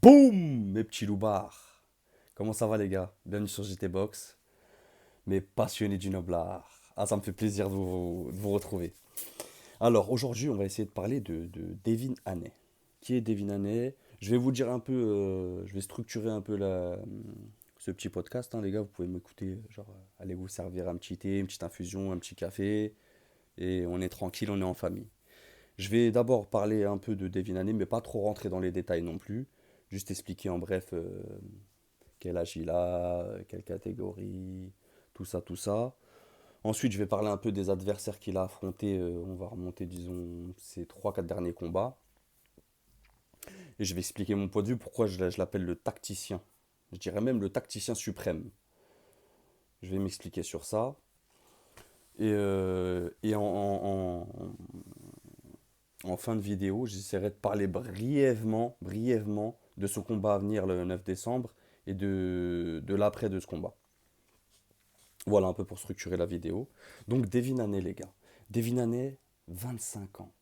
Boum, mes petits loupards. Comment ça va les gars? Bienvenue sur JT Box, mes passionnés du noble art. Ah, ça me fait plaisir de vous retrouver. Alors aujourd'hui, on va essayer de parler de Devin Haney. Qui est Devin Haney? Je vais vous dire un peu, je vais structurer un peu ce petit podcast, hein, les gars. Vous pouvez m'écouter, genre, allez vous servir un petit thé, une petite infusion, un petit café, et on est tranquille, on est en famille. Je vais d'abord parler un peu de Devin Haney, mais pas trop rentrer dans les détails non plus. Juste expliquer en bref quel âge il a, quelle catégorie, tout ça, tout ça. Ensuite, je vais parler un peu des adversaires qu'il a affrontés. On va remonter, disons, ces trois quatre derniers combats. Et je vais expliquer mon point de vue, pourquoi je l'appelle le tacticien. Je dirais même le tacticien suprême. Je vais m'expliquer sur ça. Et en fin de vidéo, j'essaierai de parler brièvement de ce combat à venir le 9 décembre et de l'après de ce combat. Voilà un peu pour structurer la vidéo. Donc Devin Haney, les gars. Devin Haney, 25 ans.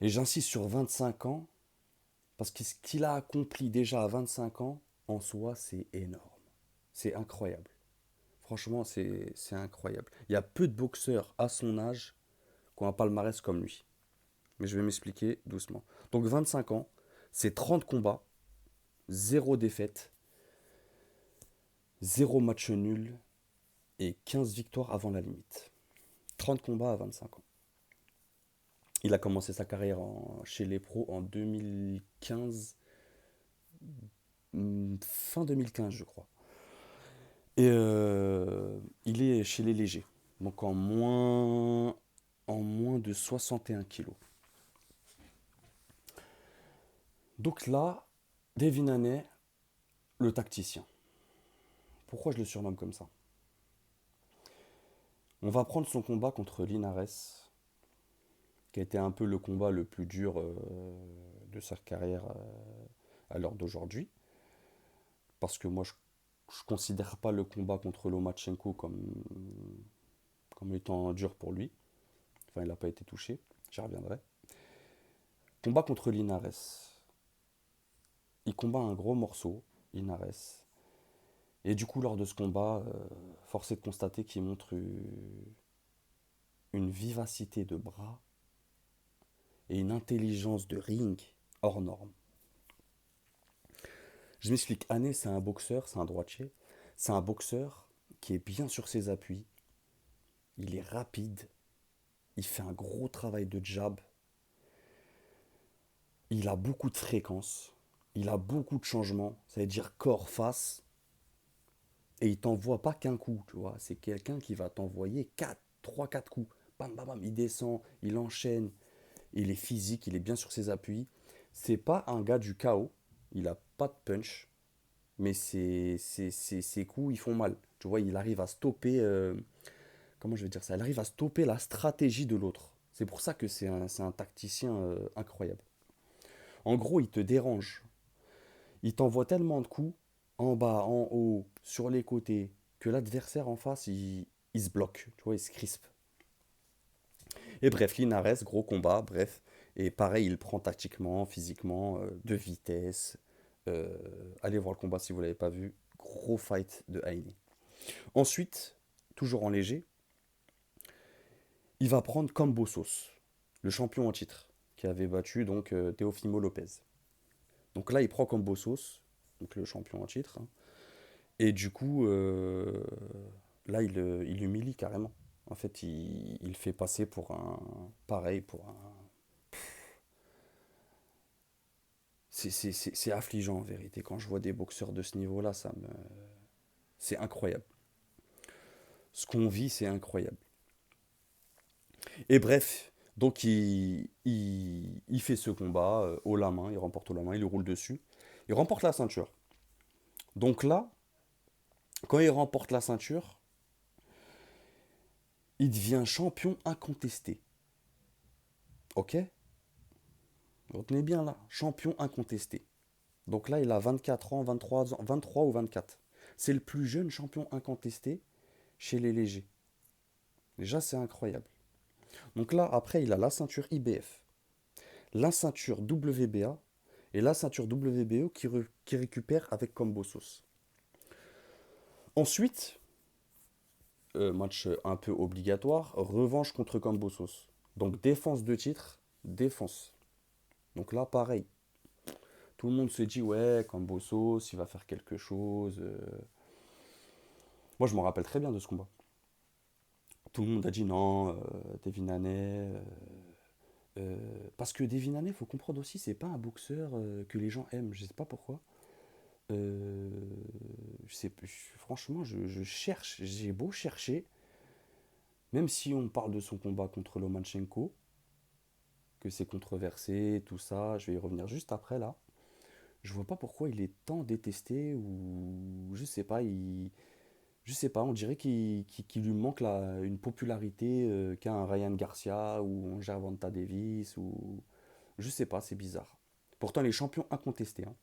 Et j'insiste sur 25 ans parce que ce qu'il a accompli déjà à 25 ans, en soi, c'est énorme. C'est incroyable. Franchement, c'est incroyable. Il y a peu de boxeurs à son âge qui ont un palmarès comme lui. Mais je vais m'expliquer doucement. Donc 25 ans, c'est 30 combats, zéro défaite, zéro match nul et 15 victoires avant la limite. 30 combats à 25 ans. Il a commencé sa carrière chez les pros en 2015, fin 2015 je crois. Et il est chez les légers, donc en moins de 61 kilos. Donc là, Devin Haney, le tacticien. Pourquoi je le surnomme comme ça? On va prendre son combat contre Linares, qui a été un peu le combat le plus dur de sa carrière à l'heure d'aujourd'hui. Parce que moi, je considère pas le combat contre Lomachenko comme étant dur pour lui. Enfin, il n'a pas été touché. J'y reviendrai. Combat contre Linares. Il combat un gros morceau, Linares. Et du coup, lors de ce combat, force est de constater qu'il montre une vivacité de bras et une intelligence de ring hors norme. Je m'explique. Haney, c'est un boxeur, c'est un droitier. C'est un boxeur qui est bien sur ses appuis. Il est rapide. Il fait un gros travail de jab. Il a beaucoup de fréquences. Il a beaucoup de changements. Ça veut dire corps-face. Et il t'envoie pas qu'un coup, tu vois. C'est quelqu'un qui va t'envoyer 4, 3, 4 coups. Bam, bam, bam. Il descend, il enchaîne. Il est physique, il est bien sur ses appuis. C'est pas un gars du chaos. Il a pas de punch. Mais ses coups, ils font mal. Tu vois, il arrive à stopper. Comment je vais dire ça? Il arrive à stopper la stratégie de l'autre. C'est pour ça que c'est un tacticien incroyable. En gros, il te dérange. Il t'envoie tellement de coups, en bas, en haut, sur les côtés, que l'adversaire en face, il se bloque. Tu vois, il se crispe. Et bref, Linares, gros combat, bref. Et pareil, il prend tactiquement, physiquement, de vitesse. Euh, Allez voir le combat si vous ne l'avez pas vu. Gros fight de Heine. Ensuite, toujours en léger, il va prendre Kambosos, le champion en titre, qui avait battu donc Teofimo Lopez. Donc là, il prend Kambosos, donc le champion en titre, hein. Et du coup, là, il humilie carrément. En fait, il fait passer pour un... Pareil, pour un... C'est affligeant en vérité. Quand je vois des boxeurs de ce niveau-là, c'est incroyable. Ce qu'on vit, c'est incroyable. Et bref, donc il fait ce combat haut la main, il remporte haut la main, il le roule dessus. Il remporte la ceinture. Donc là, quand il remporte la ceinture, il devient champion incontesté. Ok? Retenez bien là, champion incontesté. Donc là, il a 24 ans, 23 ans, 23 ou 24. C'est le plus jeune champion incontesté chez les légers. Déjà, c'est incroyable. Donc là, après, il a la ceinture IBF, la ceinture WBA Et la ceinture WBO qui récupère avec Kambosos. Ensuite, match un peu obligatoire, revanche contre Kambosos. Donc défense de titre, défense. Donc là, pareil. Tout le monde se dit, ouais, Kambosos, il va faire quelque chose. Moi, je me rappelle très bien de ce combat. Tout le monde a dit non, Devin Haney. Parce que Devin Haney, faut comprendre aussi, c'est pas un boxeur que les gens aiment. Je sais pas pourquoi. Euh, franchement, je cherche, j'ai beau chercher, même si on parle de son combat contre Lomachenko, que c'est controversé, tout ça, je vais y revenir juste après là. Je vois pas pourquoi il est tant détesté ou je sais pas, je sais pas, on dirait qu'il lui manque une popularité qu'a un Ryan Garcia ou un Gervonta Davis ou je sais pas, c'est bizarre. Pourtant, les champions incontestés, hein.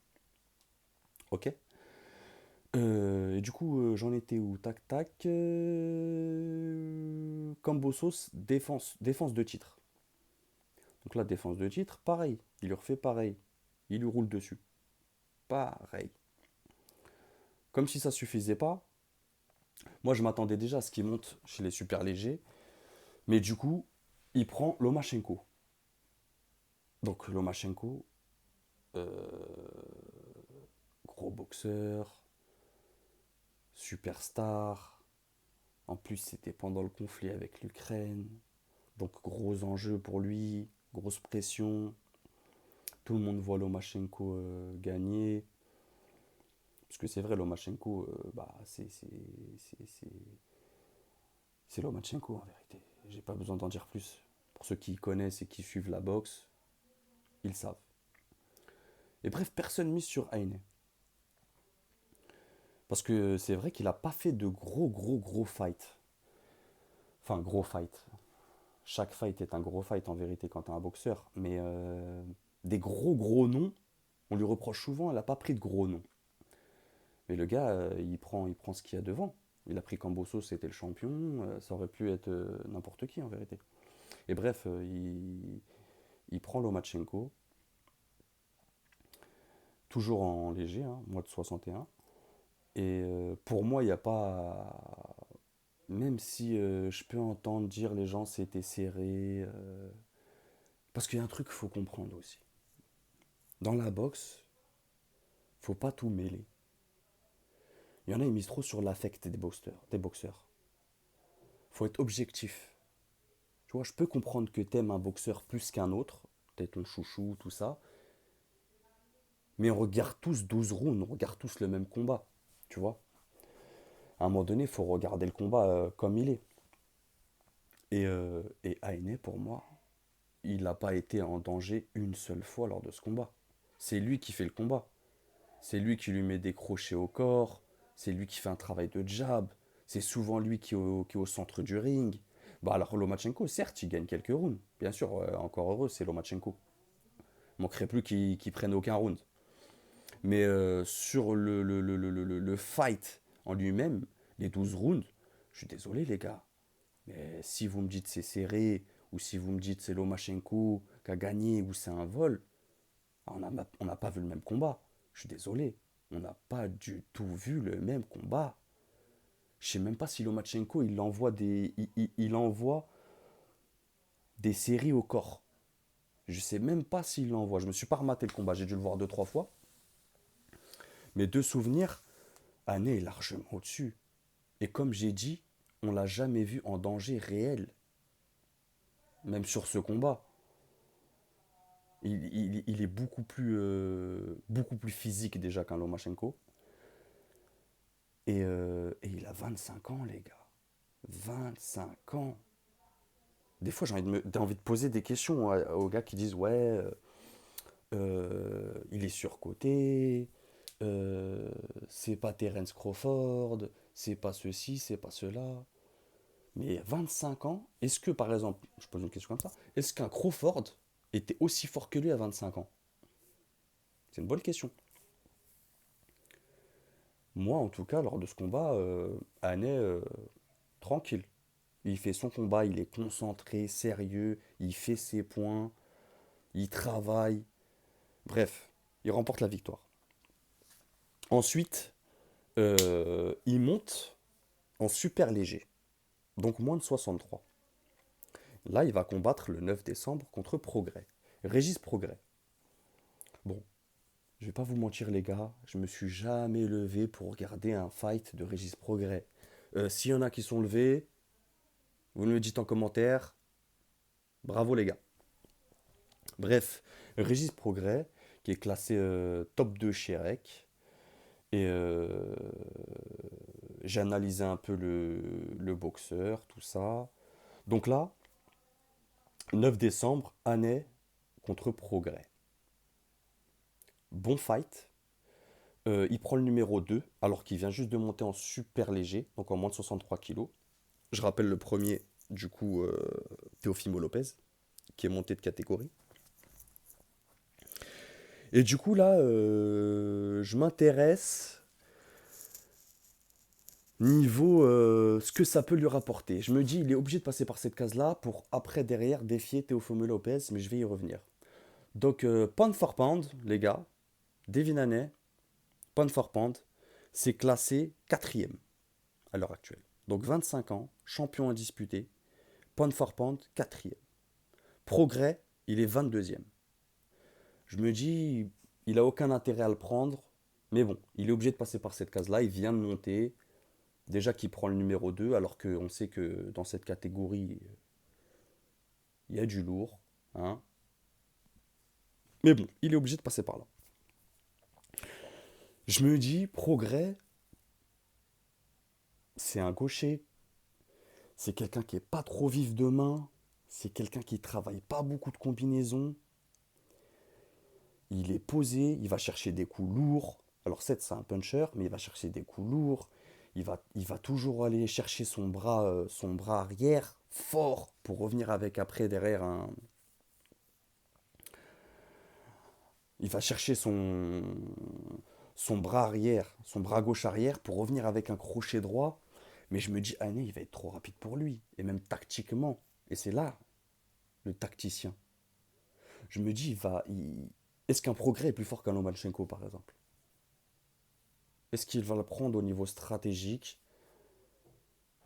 Ok. Et du coup, j'en étais où? Tac tac. Kambosos, défense de titre. Donc là, défense de titre, pareil. Il lui refait pareil. Il lui roule dessus. Pareil. Comme si ça suffisait pas, moi je m'attendais déjà à ce qu'il monte chez les super légers. Mais du coup, il prend Lomachenko. Donc Lomachenko, gros boxeur, superstar. En plus, c'était pendant le conflit avec l'Ukraine. Donc gros enjeu pour lui, grosse pression. Tout le monde voit Lomachenko gagner. Parce que c'est vrai, Lomachenko, bah, c'est Lomachenko en vérité. J'ai pas besoin d'en dire plus. Pour ceux qui connaissent et qui suivent la boxe, ils savent. Et bref, personne mise sur Heine. Parce que c'est vrai qu'il a pas fait de gros fights. Enfin, gros fight. Chaque fight est un gros fight en vérité quand t'es un boxeur. Mais des gros noms, on lui reproche souvent, elle n'a pas pris de gros noms. Mais le gars, il prend ce qu'il y a devant. Il a pris Kambosos, c'était le champion. Ça aurait pu être n'importe qui en vérité. Et bref, il prend Lomachenko, toujours en léger, hein, moi de 61. Et pour moi, il n'y a pas. Même si je peux entendre dire les gens c'était serré. Parce qu'il y a un truc qu'il faut comprendre aussi. Dans la boxe, faut pas tout mêler. Il y en a, ils misent trop sur l'affect des boxeurs. Faut être objectif. Tu vois, je peux comprendre que t'aimes un boxeur plus qu'un autre, t'es ton chouchou, tout ça, mais on regarde tous 12 rounds, on regarde tous le même combat, tu vois. À un moment donné, il faut regarder le combat comme il est. Et Aine, pour moi, il n'a pas été en danger une seule fois lors de ce combat. C'est lui qui fait le combat. C'est lui qui lui met des crochets au corps. C'est lui qui fait un travail de jab. C'est souvent lui qui est au centre du ring. Bah alors Lomachenko, certes, il gagne quelques rounds. Bien sûr, encore heureux, c'est Lomachenko. Il manquerait plus qu'il prenne aucun round. Mais sur le fight en lui-même, les 12 rounds, je suis désolé les gars. Mais si vous me dites c'est serré, ou si vous me dites c'est Lomachenko qui a gagné, ou c'est un vol, on n'a pas vu le même combat. Je suis désolé. On n'a pas du tout vu le même combat. Je sais même pas si Lomachenko il envoie des séries au corps. Je sais même pas s'il l'envoie. Je me suis pas rematé le combat. J'ai dû le voir deux trois fois. Mais de souvenirs, Ané est largement au-dessus. Et comme j'ai dit, on l'a jamais vu en danger réel. Même sur ce combat. Il est beaucoup plus physique déjà qu'un Lomachenko. Et il a 25 ans, les gars. 25 ans. Des fois, j'ai envie de poser des questions aux gars qui disent ouais, il est surcoté, c'est pas Terence Crawford, c'est pas ceci, c'est pas cela. Mais 25 ans, est-ce que par exemple, je pose une question comme ça, est-ce qu'un Crawford était aussi fort que lui à 25 ans? C'est une bonne question. Moi, en tout cas, lors de ce combat, Haney, tranquille. Il fait son combat, il est concentré, sérieux, il fait ses points, il travaille. Bref, Il remporte la victoire. Ensuite, il monte en super léger, donc moins de 63. Là, il va combattre le 9 décembre contre Progrès. Régis Progrès. Bon, je vais pas vous mentir les gars, je me suis jamais levé pour regarder un fight de Régis Progrès. S'il y en a qui sont levés, vous me le dites en commentaire. Bravo les gars. Bref, Régis Progrès, qui est classé top 2 chez REC. Et j'ai analysé un peu le boxeur, tout ça. Donc là, 9 décembre, Annay contre Progrès. Bon fight. Il prend le numéro 2 alors qu'il vient juste de monter en super léger, donc en moins de 63 kilos. Je rappelle le premier, du coup, Teofimo Lopez, qui est monté de catégorie. Et du coup, là, je m'intéresse niveau ce que ça peut lui rapporter. Je me dis, il est obligé de passer par cette case-là pour après, derrière, défier Teofimo Lopez, mais je vais y revenir. Donc, pound for pound, les gars, Devin Haney, pound for pound, c'est classé quatrième à l'heure actuelle. Donc 25 ans, champion indisputé, pound for pound, quatrième. Progrès, il est 22e. Je me dis, il a aucun intérêt à le prendre, mais bon, il est obligé de passer par cette case-là, il vient de monter, déjà qu'il prend le numéro 2, alors qu'on sait que dans cette catégorie, il y a du lourd, hein. Mais bon, il est obligé de passer par là. Je me dis, Progrès, c'est un gaucher, c'est quelqu'un qui est pas trop vif de main, c'est quelqu'un qui travaille pas beaucoup de combinaisons, il est posé, il va chercher des coups lourds. Alors 7 c'est un puncher, mais il va chercher des coups lourds. Il va toujours aller chercher son bras arrière fort pour revenir avec après derrière un... Il va chercher son bras arrière, son bras gauche arrière pour revenir avec un crochet droit. Mais je me dis, Ané, il va être trop rapide pour lui. Et même tactiquement. Et c'est là le tacticien. Je me dis, est-ce qu'un progrès est plus fort qu'un Lomachenko, par exemple? Est-ce qu'il va le prendre au niveau stratégique?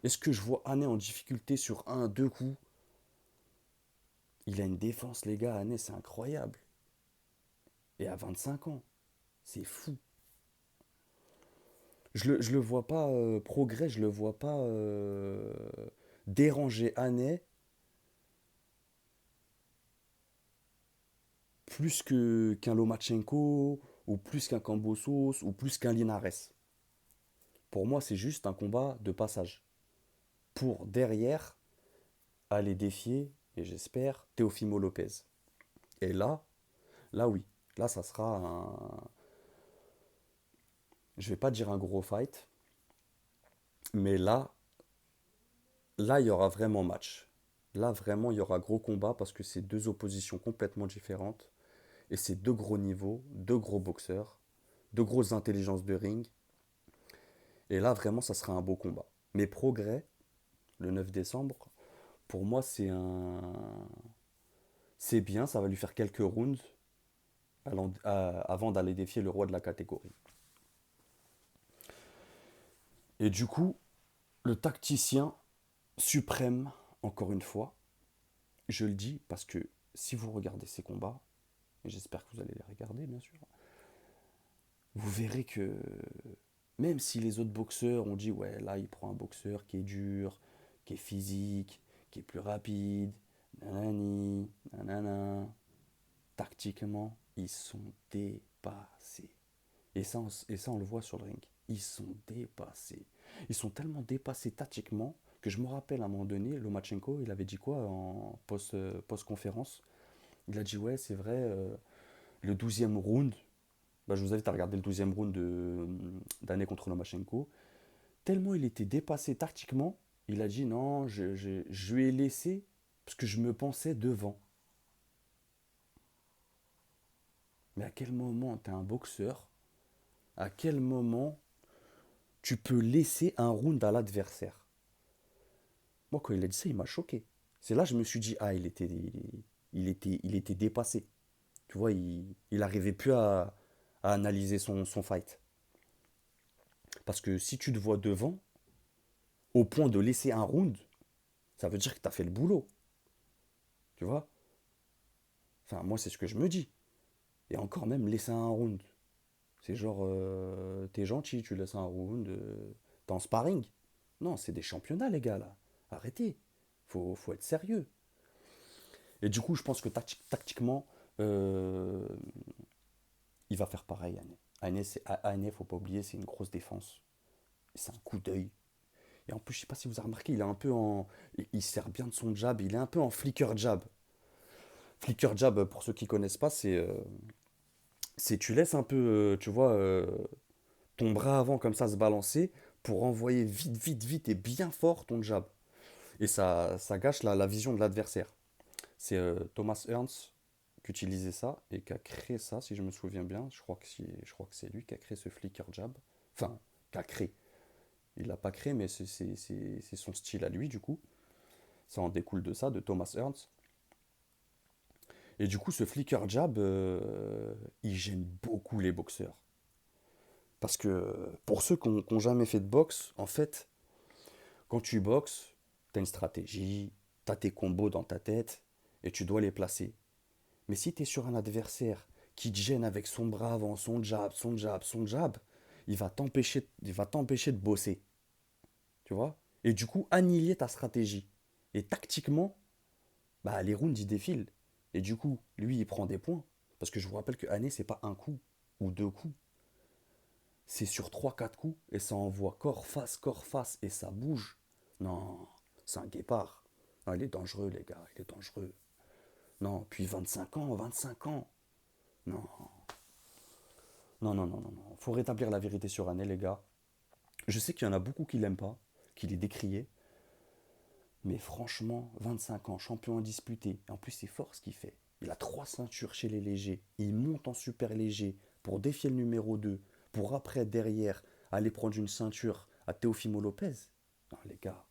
Est-ce que je vois Ané en difficulté sur un, deux coups? Il a une défense, les gars, Ané, c'est incroyable. Et à 25 ans, c'est fou. Je le vois pas progrès, je le vois pas déranger Ané plus qu'un Lomachenko, ou plus qu'un Kambosos, ou plus qu'un Linares. Pour moi, c'est juste un combat de passage. Pour derrière aller défier, et j'espère, Teofimo Lopez. Et là oui, là ça sera un... Je vais pas dire un gros fight, mais là il y aura vraiment match. Là vraiment il y aura gros combat parce que c'est deux oppositions complètement différentes. Et c'est deux gros niveaux, deux gros boxeurs, deux grosses intelligences de ring. Et là vraiment ça sera un beau combat. Mais Progrès, le 9 décembre, pour moi c'est bien, ça va lui faire quelques rounds avant d'aller défier le roi de la catégorie. Et du coup, le tacticien suprême, encore une fois, je le dis parce que si vous regardez ces combats, et j'espère que vous allez les regarder bien sûr, vous verrez que même si les autres boxeurs ont dit ouais là il prend un boxeur qui est dur, qui est physique, qui est plus rapide, nanani, nanana, tactiquement ils sont dépassés. Et ça, on le voit sur le ring. Ils sont dépassés. Ils sont tellement dépassés tactiquement que je me rappelle à un moment donné, Lomachenko, il avait dit quoi en post-conférence. Il a dit ouais, c'est vrai, le 12e round, bah, je vous invite à regarder le 12e round d'année contre Lomachenko. Tellement il était dépassé tactiquement, il a dit non, je lui ai laissé parce que je me pensais devant. Mais à quel moment t'es un boxeur? À quel moment tu peux laisser un round à l'adversaire? Moi, quand il a dit ça, il m'a choqué. C'est là que je me suis dit, ah, il était dépassé. Tu vois, il arrivait plus à. à analyser son fight. Parce que si tu te vois devant, au point de laisser un round, ça veut dire que tu as fait le boulot. Tu vois? Enfin, moi, c'est ce que je me dis. Et encore même, laisser un round. C'est genre, t'es gentil, tu laisses un round, t'es en sparring. Non, c'est des championnats, les gars, là. Arrêtez. Faut être sérieux. Et du coup, je pense que tactiquement, euh, il va faire pareil, Ané. Ané, faut pas oublier, c'est une grosse défense. C'est un coup d'œil. Et en plus, je sais pas si vous avez remarqué, il est un peu en. Il sert bien de son jab, il est un peu en flicker jab. Flicker jab, pour ceux qui connaissent pas, c'est tu laisses un peu, tu vois, ton bras avant comme ça se balancer pour envoyer vite, vite, vite et bien fort ton jab. Et ça gâche la vision de l'adversaire. C'est Thomas Ernst qui utilisait ça et qui a créé ça, si je me souviens bien. Je crois que c'est lui qui a créé ce flicker jab. Enfin, qui a créé. Il l'a pas créé, mais c'est son style à lui, du coup. Ça en découle de ça, de Thomas Ernst. Et du coup, ce flicker jab, il gêne beaucoup les boxeurs. Parce que pour ceux qui n'ont jamais fait de boxe, en fait, quand tu boxes, tu as une stratégie, tu as tes combos dans ta tête et tu dois les placer. Mais si tu es sur un adversaire qui te gêne avec son bras avant, son jab, son jab, son jab, il va t'empêcher de bosser. Tu vois? Et du coup, annihiler ta stratégie. Et tactiquement, bah, les rounds, ils défilent. Et du coup, lui, il prend des points. Parce que je vous rappelle que Année, c'est pas un coup ou deux coups. C'est sur trois quatre coups et ça envoie corps face et ça bouge. Non, c'est un guépard. Non, il est dangereux, les gars, il est dangereux. Non, puis 25 ans, 25 ans. Non, non, non, non, non, non. Faut rétablir la vérité sur Année, les gars. Je sais qu'il y en a beaucoup qui l'aiment pas, qui les décrié. Mais franchement, 25 ans, champion indisputé. En plus, c'est fort ce qu'il fait. Il a trois ceintures chez les légers. Il monte en super léger pour défier le numéro 2. Pour après, derrière, aller prendre une ceinture à Teofimo Lopez. Non, les gars,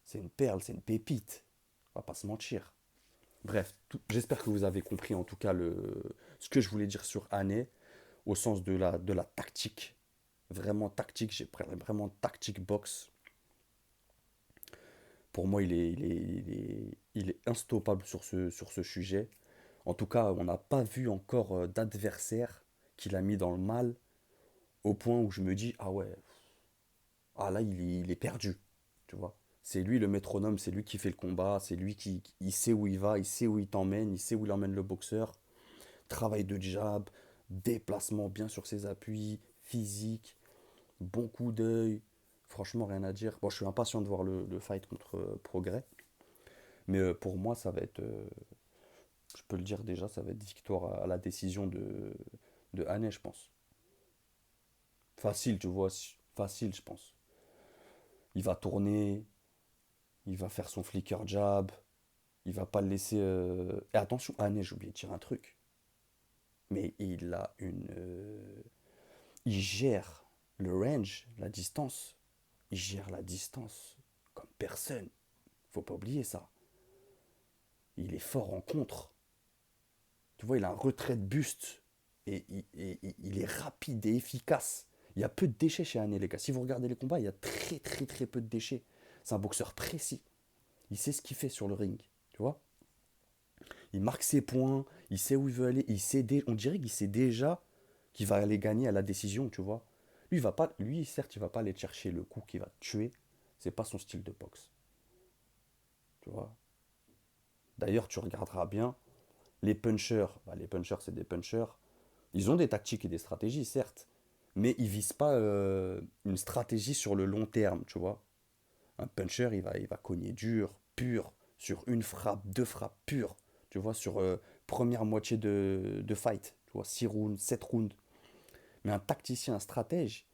c'est une perle, c'est une pépite. On va pas se mentir. Bref, j'espère que vous avez compris en tout cas ce que je voulais dire sur Année, au sens de la tactique. Vraiment tactique, j'ai vraiment tactique box. Pour moi, il est instoppable sur ce sujet. En tout cas, on n'a pas vu encore d'adversaire qui l'a mis dans le mal au point où je me dis, ah ouais, ah là, il est perdu. Tu vois. C'est lui le métronome, c'est lui qui fait le combat, c'est lui qui il sait où il va, il sait où il t'emmène, il sait où il emmène le boxeur. Travail de jab, déplacement bien sur ses appuis, physique, bon coup d'œil. Franchement, rien à dire. Bon, je suis impatient de voir le fight contre Progrès. Mais pour moi, ça va être, je peux le dire déjà, ça va être victoire à la décision de Haney, je pense. Facile, tu vois, facile, je pense. Il va tourner, il va faire son flicker jab, il va pas le laisser. Et attention, Haney, j'ai oublié de dire un truc. Mais il a une. Il gère le range, la distance. Il gère la distance comme personne. Faut pas oublier ça. Il est fort en contre. Tu vois, il a un retrait de buste. Et il est rapide et efficace. Il y a peu de déchets chez Haney, les gars. Si vous regardez les combats, il y a très très très peu de déchets. C'est un boxeur précis. Il sait ce qu'il fait sur le ring. Tu vois. Il marque ses points. Il sait où il veut aller. On dirait qu'il sait déjà qu'il va aller gagner à la décision, tu vois. Lui, certes, il va pas aller chercher le coup qui va te tuer. C'est pas son style de boxe. Tu vois. D'ailleurs, tu regarderas bien. Les punchers, c'est des punchers. Ils ont des tactiques et des stratégies, certes, mais ils visent pas une stratégie sur le long terme, tu vois. Un puncher, il va cogner dur, pur, sur une frappe, deux frappes pures, tu vois, sur première moitié de fight, tu vois, 6 rounds, 7 rounds. Mais un tacticien, un stratège,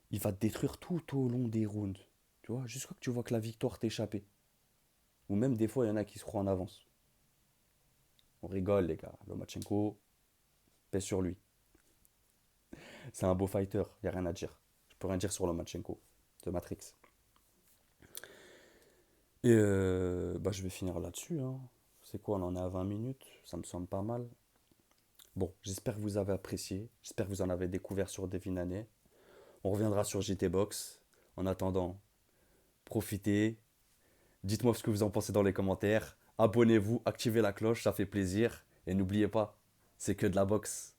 il va te détruire tout au long des rounds, tu vois, jusqu'à ce que tu vois que la victoire t'est échappée. Ou même des fois, il y en a qui se croient en avance. On rigole, les gars. Lomachenko, paix sur lui. C'est un beau fighter, il n'y a rien à dire. Je peux rien dire sur Lomachenko, de Matrix. Et bah, je vais finir là-dessus, hein. C'est quoi, on en est à 20 minutes, ça me semble pas mal. Bon, j'espère que vous avez apprécié. J'espère que vous en avez découvert sur Devin. On reviendra sur JT Box. En attendant, profitez. Dites-moi ce que vous en pensez dans les commentaires. Abonnez-vous, activez la cloche, ça fait plaisir. Et n'oubliez pas, c'est que de la boxe.